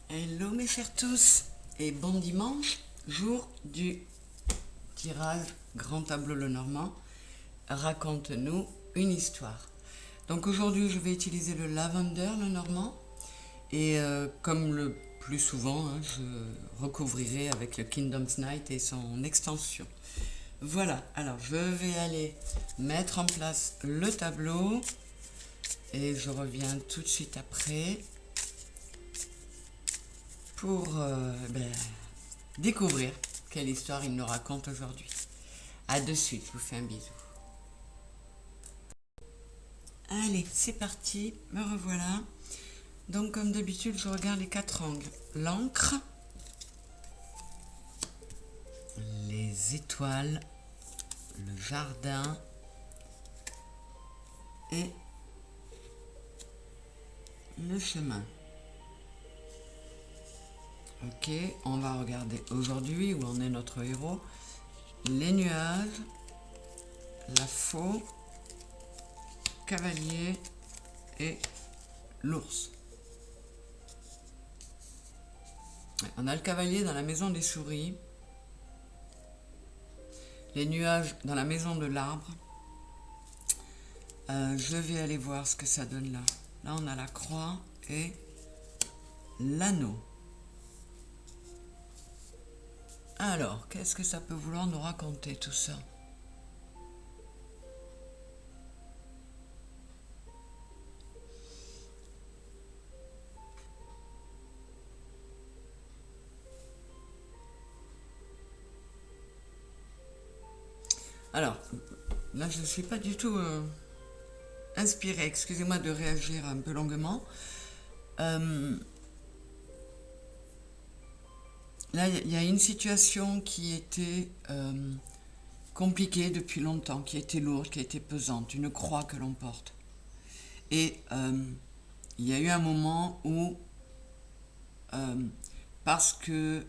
Hello mes chers tous et bon dimanche, jour du tirage Grand Tableau Lenormand. Raconte-nous une histoire. Donc aujourd'hui je vais utiliser le Lavender Lenormand et comme le plus souvent je recouvrirai avec le Kingdom's Night et son extension. Voilà, alors je vais aller mettre en place le tableau et je reviens tout de suite après pour découvrir quelle histoire il nous raconte aujourd'hui. A de suite, je vous fais un bisou. Allez, c'est parti, me revoilà. Donc comme d'habitude, je regarde les 4 angles. L'encre, les étoiles, le jardin et le chemin. Ok, on va regarder aujourd'hui où en est notre héros. Les nuages, la faux, cavalier et l'ours. On a le cavalier dans la maison des souris, les nuages dans la maison de l'arbre. Je vais aller voir ce que ça donne là. Là on a la croix et l'anneau. Alors, qu'est-ce que ça peut vouloir nous raconter tout ça? Alors, là je ne suis pas du tout inspirée, excusez-moi de réagir un peu longuement. Là, il y a une situation qui était compliquée depuis longtemps, qui était lourde, qui était pesante, une croix que l'on porte. Et il y a eu un moment où, parce que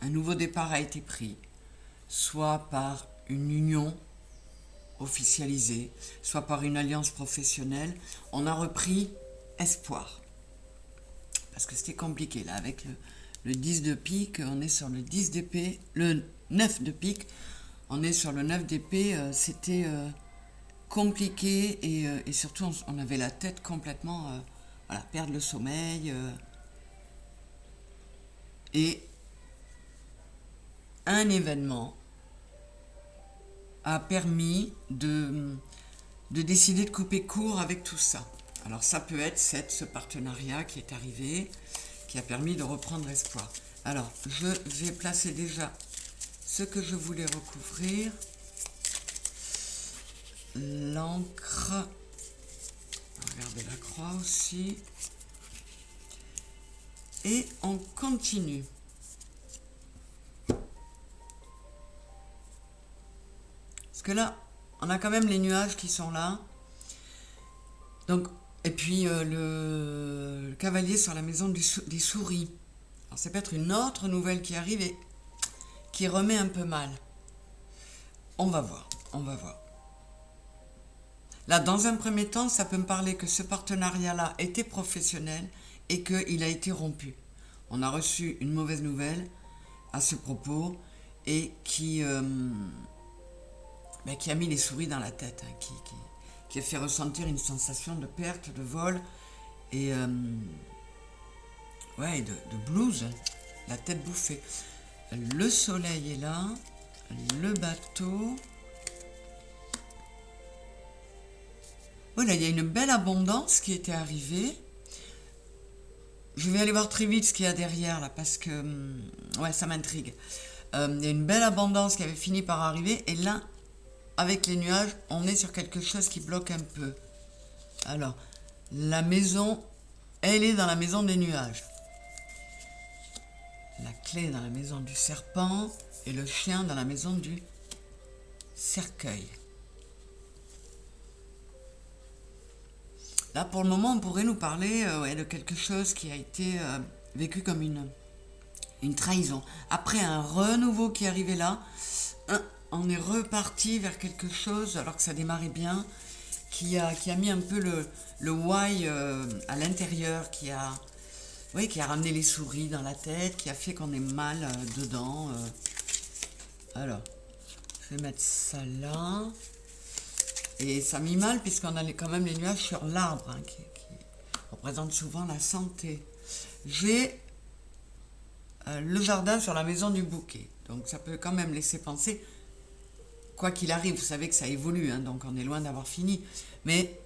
un nouveau départ a été pris, soit par une union officialisée, soit par une alliance professionnelle, on a repris espoir. Parce que c'était compliqué, là, avec le 10 de pique, on est sur le 10 d'épée, le 9 de pique, on est sur le 9 d'épée, c'était compliqué et surtout on avait la tête complètement, voilà, perdre le sommeil. Et un événement a permis de décider de couper court avec tout ça. Alors ça peut être ce partenariat qui est arrivé, qui a permis de reprendre espoir. Alors, je vais placer déjà ce que je voulais recouvrir. L'encre. Regardez la croix aussi. Et on continue. Parce que là, on a quand même les nuages qui sont là. Donc, et puis le cavalier sur la maison des souris. Alors, c'est peut-être une autre nouvelle qui arrive et qui remet un peu mal. On va voir, on va voir. Là, dans un premier temps, ça peut me parler que ce partenariat-là était professionnel et qu'il a été rompu. On a reçu une mauvaise nouvelle à ce propos et qui a mis les souris dans la tête, hein, qui a fait ressentir une sensation de perte, de vol et de blues, la tête bouffée. Le soleil est là, le bateau. Voilà, il y a une belle abondance qui était arrivée. Je vais aller voir très vite ce qu'il y a derrière là parce que ça m'intrigue. Il y a une belle abondance qui avait fini par arriver et là, avec les nuages, on est sur quelque chose qui bloque un peu. Alors, la maison, elle est dans la maison des nuages. La clé dans la maison du serpent et le chien dans la maison du cercueil. Là, pour le moment, on pourrait nous parler de quelque chose qui a été vécu comme une trahison. Après un renouveau qui arrivait là, on est reparti vers quelque chose, alors que ça démarrait bien, qui a mis un peu le why à l'intérieur, qui a Oui, qui a ramené les souris dans la tête, qui a fait qu'on ait mal dedans. Alors, je vais mettre ça là. Et ça a mis mal puisqu'on a quand même les nuages sur l'arbre, hein, qui représente souvent la santé. J'ai le jardin sur la maison du bouquet. Donc ça peut quand même laisser penser, quoi qu'il arrive, vous savez que ça évolue, hein, donc on est loin d'avoir fini. Mais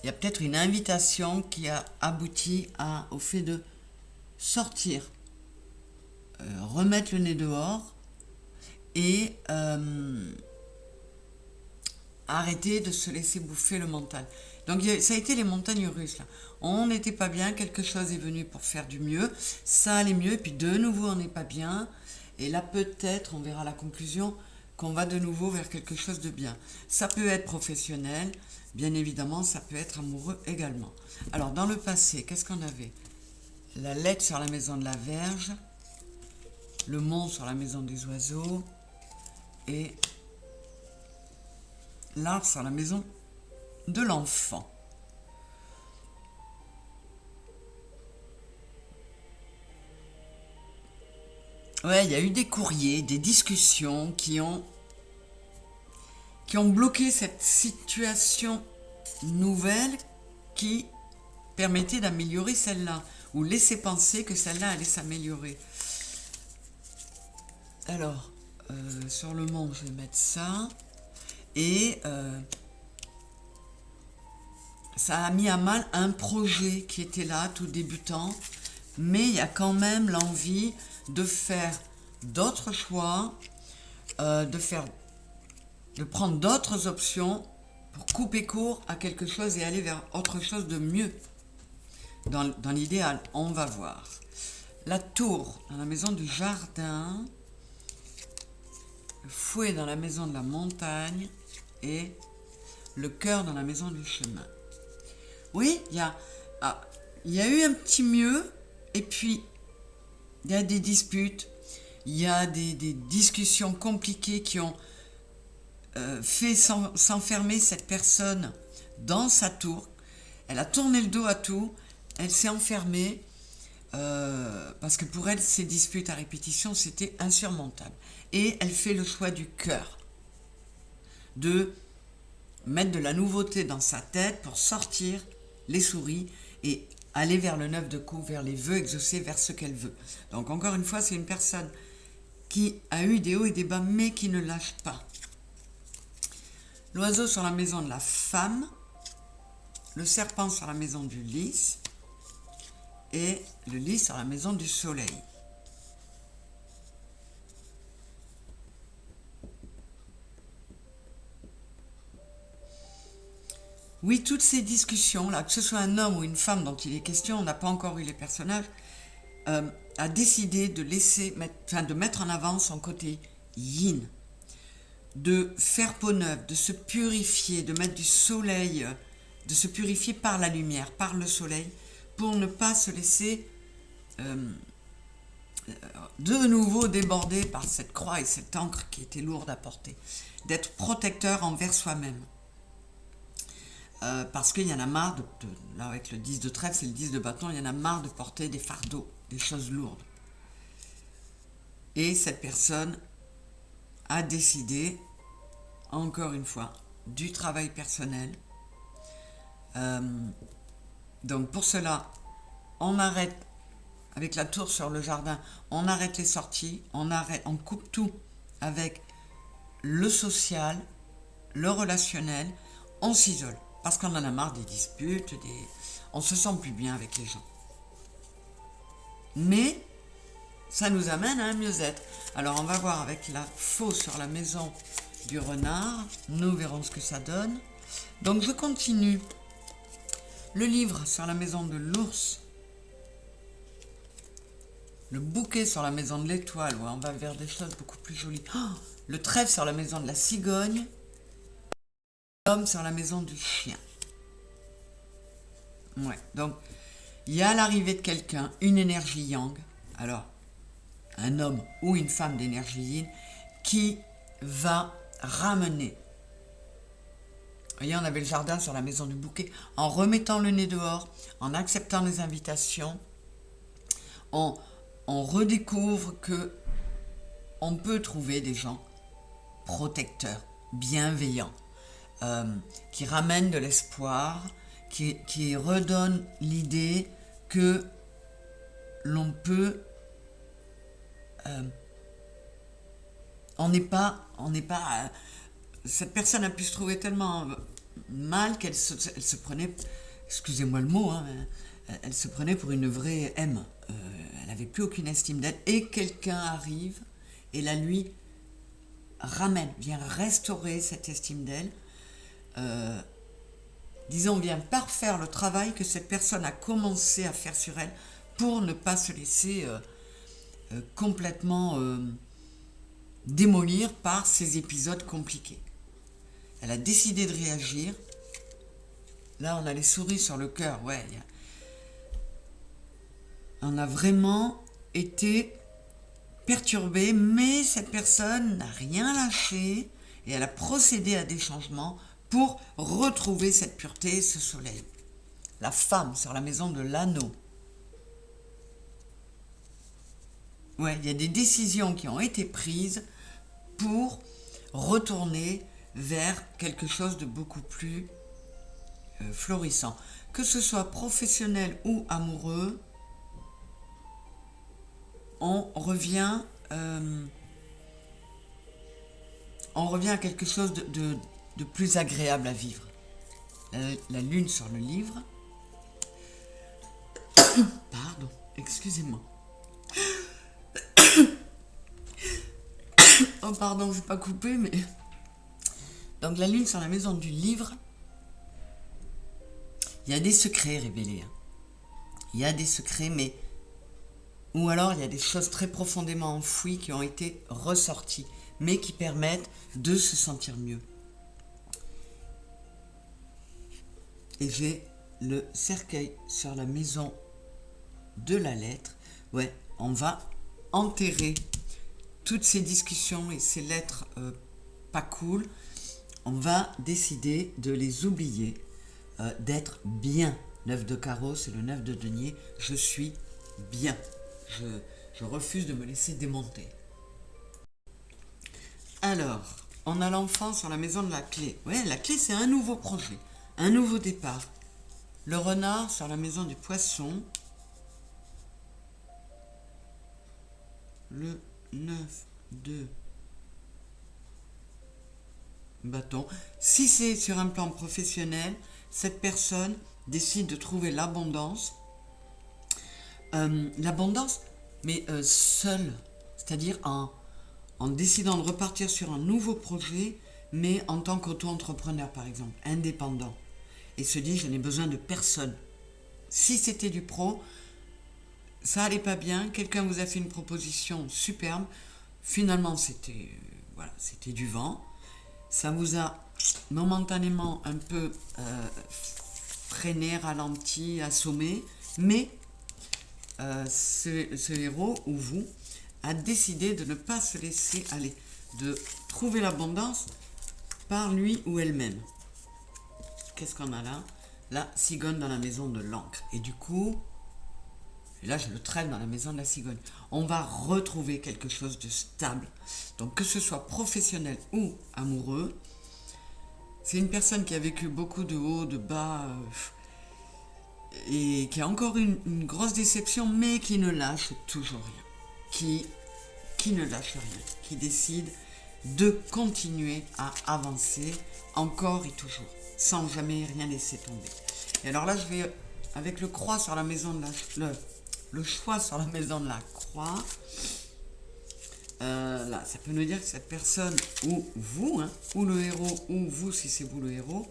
il y a peut-être une invitation qui a abouti au fait de sortir, remettre le nez dehors et arrêter de se laisser bouffer le mental. Donc ça a été les montagnes russes là. On n'était pas bien, quelque chose est venu pour faire du mieux, ça allait mieux, puis de nouveau on n'est pas bien, et là peut-être on verra la conclusion qu'on va de nouveau vers quelque chose de bien. Ça peut être professionnel, bien évidemment, ça peut être amoureux également. Alors dans le passé, qu'est-ce qu'on avait? La lettre sur la maison de la Vierge, le mont sur la maison des oiseaux, et l'arbre sur la maison de l'enfant. Ouais, il y a eu des courriers, des discussions qui ont bloqué cette situation nouvelle qui permettait d'améliorer celle-là, ou laisser penser que celle-là allait s'améliorer. Alors, sur le mont, je vais mettre ça. Et ça a mis à mal un projet qui était là, tout débutant, mais il y a quand même l'envie de faire d'autres choix, de prendre d'autres options pour couper court à quelque chose et aller vers autre chose de mieux. Dans l'idéal, on va voir. La tour dans la maison du jardin, le fouet dans la maison de la montagne et le cœur dans la maison du chemin. Oui, il y a eu un petit mieux, et puis il y a des disputes, il y a des discussions compliquées qui ont fait s'enfermer cette personne dans sa tour. Elle a tourné le dos à tout, elle s'est enfermée, parce que pour elle, ces disputes à répétition, c'était insurmontable. Et elle fait le choix du cœur, de mettre de la nouveauté dans sa tête pour sortir les souris et aller vers le 9 de coups, vers les vœux exaucés, vers ce qu'elle veut. Donc encore une fois, c'est une personne qui a eu des hauts et des bas, mais qui ne lâche pas. L'oiseau sur la maison de la femme, le serpent sur la maison du lys, et le lys sur la maison du soleil. Oui, toutes ces discussions-là, que ce soit un homme ou une femme dont il est question, on n'a pas encore eu les personnages, a décidé de mettre en avant son côté yin, de faire peau neuve, de se purifier, de mettre du soleil, de se purifier par la lumière, par le soleil, pour ne pas se laisser de nouveau déborder par cette croix et cette encre qui était lourde à porter, d'être protecteur envers soi-même. Parce qu'il y en a marre, là avec le 10 de trèfle, c'est le 10 de bâton, il y en a marre de porter des fardeaux, des choses lourdes. Et cette personne a décidé, encore une fois, du travail personnel. Donc pour cela, on arrête, avec la tour sur le jardin, on arrête les sorties, on coupe tout avec le social, le relationnel, on s'isole. Parce qu'on en a marre des disputes, on se sent plus bien avec les gens. Mais ça nous amène à un mieux-être. Alors on va voir avec la faux sur la maison du renard. Nous verrons ce que ça donne. Donc je continue. Le livre sur la maison de l'ours. Le bouquet sur la maison de l'étoile. Ouais, on va vers des choses beaucoup plus jolies. Oh, le trèfle sur la maison de la cigogne. L'homme sur la maison du chien. Ouais, donc il y a l'arrivée de quelqu'un, une énergie yang, alors un homme ou une femme d'énergie yin, qui va ramener. Vous voyez, on avait le jardin sur la maison du bouquet, en remettant le nez dehors, en acceptant les invitations, on, on redécouvre que on peut trouver des gens protecteurs, bienveillants, qui ramènent de l'espoir, qui redonnent l'idée que l'on peut... cette personne a pu se trouver tellement mal qu'elle se prenait, excusez-moi le mot, hein, elle se prenait pour une vraie M. Elle n'avait plus aucune estime d'elle, et quelqu'un arrive et la lui vient restaurer cette estime d'elle. Disons, vient parfaire le travail que cette personne a commencé à faire sur elle pour ne pas se laisser complètement démolir par ces épisodes compliqués. Elle a décidé de réagir. Là, on a les souris sur le cœur. Ouais, on a vraiment été perturbé, mais cette personne n'a rien lâché et elle a procédé à des changements pour retrouver cette pureté et ce soleil. La femme sur la maison de l'anneau. Ouais, il y a des décisions qui ont été prises pour retourner vers quelque chose de beaucoup plus florissant. Que ce soit professionnel ou amoureux, on revient à quelque chose de plus agréable à vivre. La lune sur le livre. Pardon, excusez-moi. Oh pardon, je ne vais pas couper, mais... Donc la lune sur la maison du livre, il y a des secrets révélés. Il y a des secrets, mais... Ou alors il y a des choses très profondément enfouies qui ont été ressorties, mais qui permettent de se sentir mieux. Et j'ai le cercueil sur la maison de la lettre. Ouais, on va enterrer toutes ces discussions et ces lettres pas cool. On va décider de les oublier, d'être bien. 9 de carreau, c'est le 9 de denier. Je suis bien. Je refuse de me laisser démonter. Alors, on a l'enfant sur la maison de la clé. Ouais, la clé, c'est un nouveau projet, un nouveau départ. Le renard sur la maison du poisson. Le 9 de bâton. Si c'est sur un plan professionnel, cette personne décide de trouver l'abondance. L'abondance, mais seule, c'est-à-dire en décidant de repartir sur un nouveau projet, mais en tant qu'auto-entrepreneur, par exemple, indépendant, et se dit, je n'ai besoin de personne. Si c'était du pro, ça allait pas bien, quelqu'un vous a fait une proposition superbe, finalement c'était du vent, ça vous a momentanément un peu freiné, ralenti, assommé, mais ce héros ou vous a décidé de ne pas se laisser aller, de trouver l'abondance par lui ou elle-même. Qu'est-ce qu'on a là? La cigogne dans la maison de l'encre. Et du coup, et là je le traîne dans la maison de la cigogne. On va retrouver quelque chose de stable. Donc que ce soit professionnel ou amoureux, c'est une personne qui a vécu beaucoup de hauts, de bas, et qui a encore une grosse déception, mais qui ne lâche toujours rien. Qui ne lâche rien. Qui décide de continuer à avancer encore et toujours, sans jamais rien laisser tomber. Et alors là, je vais, avec le croix sur la maison de le choix sur la maison de la croix, là, ça peut nous dire que cette personne, ou vous, ou le héros, ou vous, si c'est vous le héros,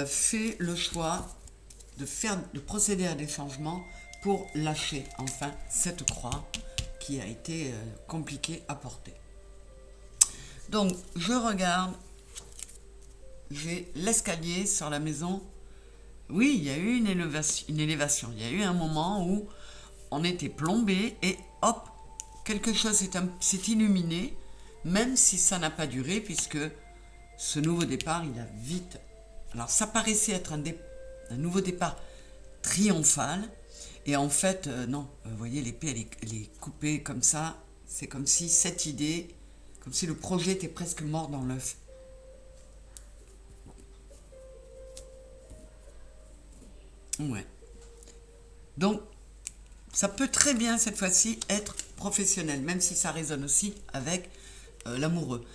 fait le choix de procéder à des changements pour lâcher enfin cette croix qui a été compliquée à porter. Donc, je regarde, j'ai l'escalier sur la maison. Oui, il y a eu une élévation. Il y a eu un moment où on était plombé et hop, quelque chose s'est illuminé, même si ça n'a pas duré, puisque ce nouveau départ, il a vite... Alors, ça paraissait être un nouveau départ triomphal, Et en fait, non, vous voyez, l'épée, elle est coupée comme ça. C'est comme si cette idée, comme si le projet était presque mort dans l'œuf. Ouais. Donc, ça peut très bien, cette fois-ci, être professionnel, même si ça résonne aussi avec l'amoureux.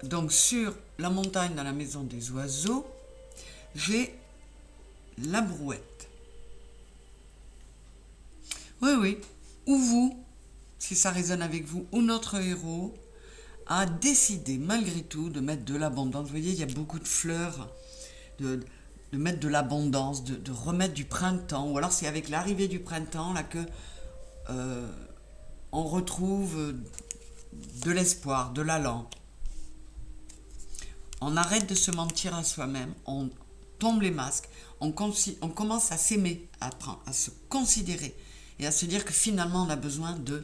Donc, sur la montagne dans la maison des oiseaux, j'ai la brouette. Oui, oui. Ou vous, si ça résonne avec vous, ou notre héros, a décidé malgré tout de mettre de l'abondance. Vous voyez, il y a beaucoup de fleurs, de, de mettre de l'abondance, de remettre du printemps. Ou alors c'est avec l'arrivée du printemps là que euh, on retrouve de l'espoir, de l'allant. On arrête de se mentir à soi-même, on tombe les masques, on commence à s'aimer, à se considérer et à se dire que finalement on a besoin de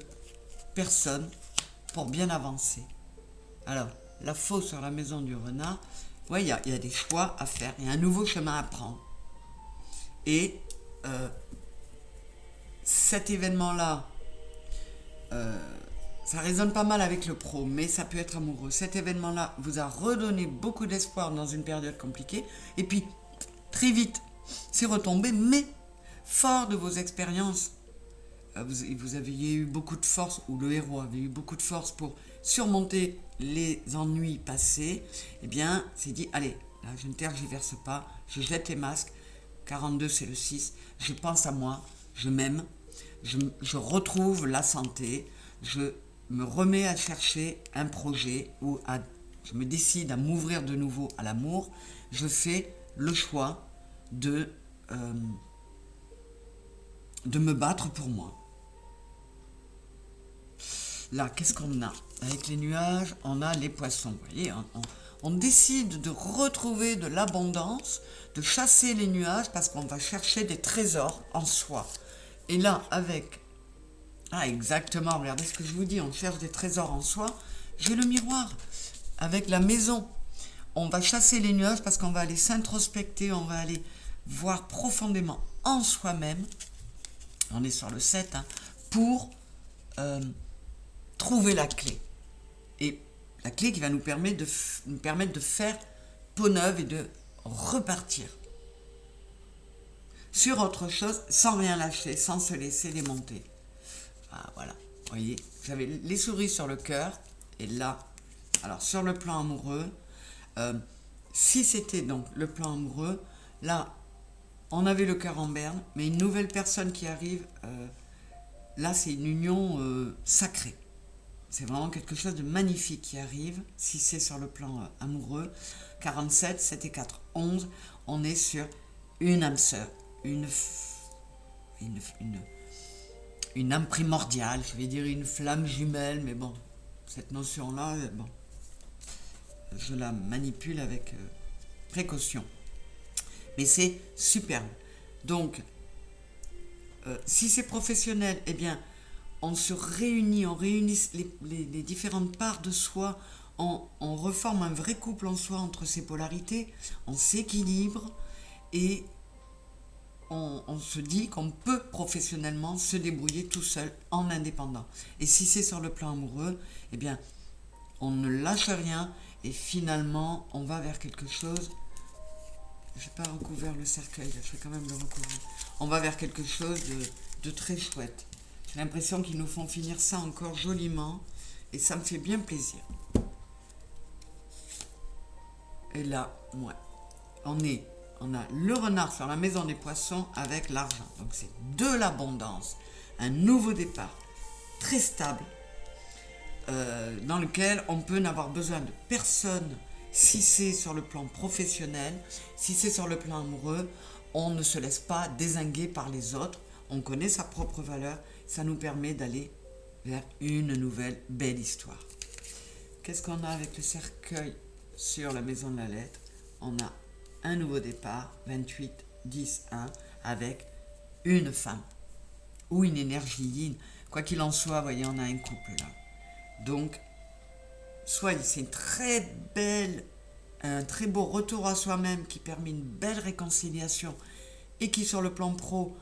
personne pour bien avancer. Alors, la faux sur la maison du renard, ouais, il y a des choix à faire, il y a un nouveau chemin à prendre. Et cet événement-là, ça résonne pas mal avec le pro, mais ça peut être amoureux. Cet événement-là vous a redonné beaucoup d'espoir dans une période compliquée, et puis très vite, c'est retombé, mais fort de vos expériences, vous aviez eu beaucoup de force, ou le héros avait eu beaucoup de force pour surmonter les ennuis passés, eh bien, c'est dit, allez, là, je ne tergiverse pas, je jette les masques, 42 c'est le 6, je pense à moi, je m'aime, je retrouve la santé, je me remets à chercher un projet, je me décide à m'ouvrir de nouveau à l'amour, je fais le choix de me battre pour moi. Là, qu'est-ce qu'on a? Avec les nuages, on a les poissons. Vous voyez, on décide de retrouver de l'abondance, de chasser les nuages parce qu'on va chercher des trésors en soi. Et là, avec... Ah, exactement, regardez ce que je vous dis, on cherche des trésors en soi. J'ai le miroir. Avec la maison, on va chasser les nuages parce qu'on va aller s'introspecter, on va aller voir profondément en soi-même. On est sur le 7, hein, pour... trouver la clé. Et la clé qui va nous permettre de faire peau neuve et de repartir sur autre chose sans rien lâcher, sans se laisser démonter. Ah, voilà, vous voyez, j'avais les souris sur le cœur, et là, alors sur le plan amoureux, si c'était donc le plan amoureux, là, on avait le cœur en berne, mais une nouvelle personne qui arrive, là, c'est une union sacrée. C'est vraiment quelque chose de magnifique qui arrive, si c'est sur le plan amoureux. 47, 7 et 4, 11, on est sur une âme sœur, une âme primordiale, je vais dire une flamme jumelle, mais bon, cette notion-là, bon, je la manipule avec précaution. Mais c'est superbe. Donc, si c'est professionnel, eh bien, on se réunit, on réunit les différentes parts de soi, on reforme un vrai couple en soi entre ces polarités, on s'équilibre et on se dit qu'on peut professionnellement se débrouiller tout seul en indépendant. Et si c'est sur le plan amoureux, eh bien, on ne lâche rien et finalement, on va vers quelque chose. Je n'ai pas recouvert le cercueil, là, je vais quand même le recouvrir. On va vers quelque chose de très chouette. J'ai l'impression qu'ils nous font finir ça encore joliment et ça me fait bien plaisir. Et là, ouais, on a le renard sur la maison des poissons avec l'argent. Donc c'est de l'abondance, un nouveau départ très stable dans lequel on peut n'avoir besoin de personne si c'est sur le plan professionnel, si c'est sur le plan amoureux, on ne se laisse pas dézinguer par les autres, on connaît sa propre valeur, ça nous permet d'aller vers une nouvelle belle histoire. Qu'est-ce qu'on a avec le cercueil sur la maison de la lettre? On a un nouveau départ, 28, 10, 1, avec une femme ou une énergie yin. Quoi qu'il en soit, vous voyez, on a un couple là. Donc, soit c'est une très belle, un très beau retour à soi-même qui permet une belle réconciliation et qui sur le plan pro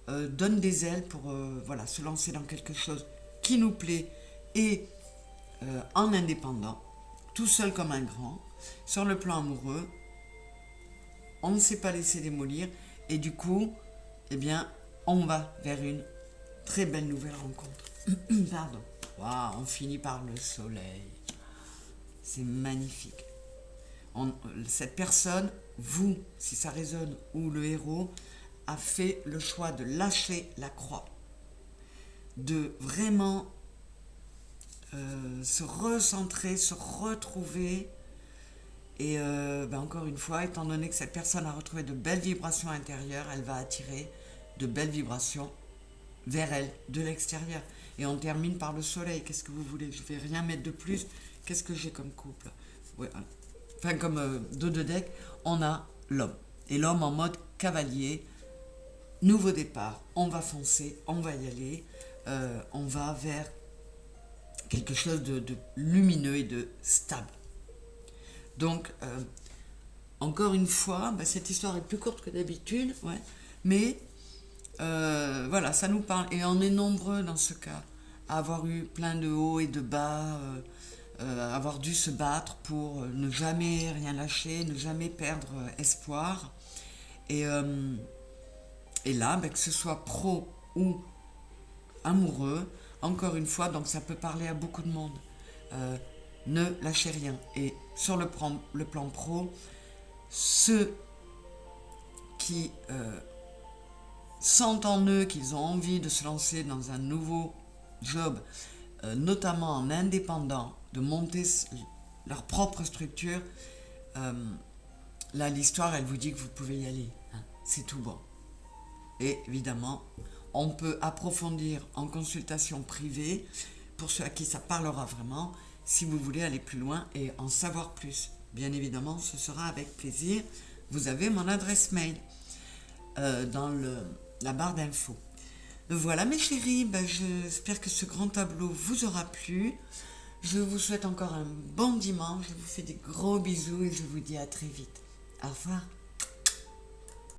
donne des ailes pour voilà, se lancer dans quelque chose qui nous plaît et en indépendant, tout seul comme un grand. Sur le plan amoureux, on ne s'est pas laissé démolir et du coup, eh bien, on va vers une très belle nouvelle rencontre. Pardon. Waouh, on finit par le soleil. C'est magnifique. Cette personne, vous, si ça résonne, ou le héros, a fait le choix de lâcher la croix, de vraiment se recentrer, se retrouver. Et encore une fois, étant donné que cette personne a retrouvé de belles vibrations intérieures, elle va attirer de belles vibrations vers elle, de l'extérieur. Et on termine par le soleil. Qu'est-ce que vous voulez? Je ne vais rien mettre de plus. Qu'est-ce que j'ai comme couple? Ouais, enfin, comme dos de deck, on a l'homme. Et l'homme en mode cavalier, nouveau départ, on va foncer, on va y aller, on va vers quelque chose de lumineux et de stable. Donc, encore une fois, cette histoire est plus courte que d'habitude, ouais, mais voilà, ça nous parle. Et on est nombreux dans ce cas à avoir eu plein de hauts et de bas, avoir dû se battre pour ne jamais rien lâcher, ne jamais perdre espoir. Et là, que ce soit pro ou amoureux, encore une fois, donc ça peut parler à beaucoup de monde. Ne lâchez rien. Et sur le plan pro, ceux qui sentent en eux qu'ils ont envie de se lancer dans un nouveau job, notamment en indépendant, de monter leur propre structure, là l'histoire elle vous dit que vous pouvez y aller, hein, c'est tout bon. Et évidemment, on peut approfondir en consultation privée, pour ceux à qui ça parlera vraiment, si vous voulez aller plus loin et en savoir plus. Bien évidemment, ce sera avec plaisir. Vous avez mon adresse mail dans la barre d'infos. Voilà mes chéris, j'espère que ce grand tableau vous aura plu. Je vous souhaite encore un bon dimanche, je vous fais des gros bisous et je vous dis à très vite. Au revoir.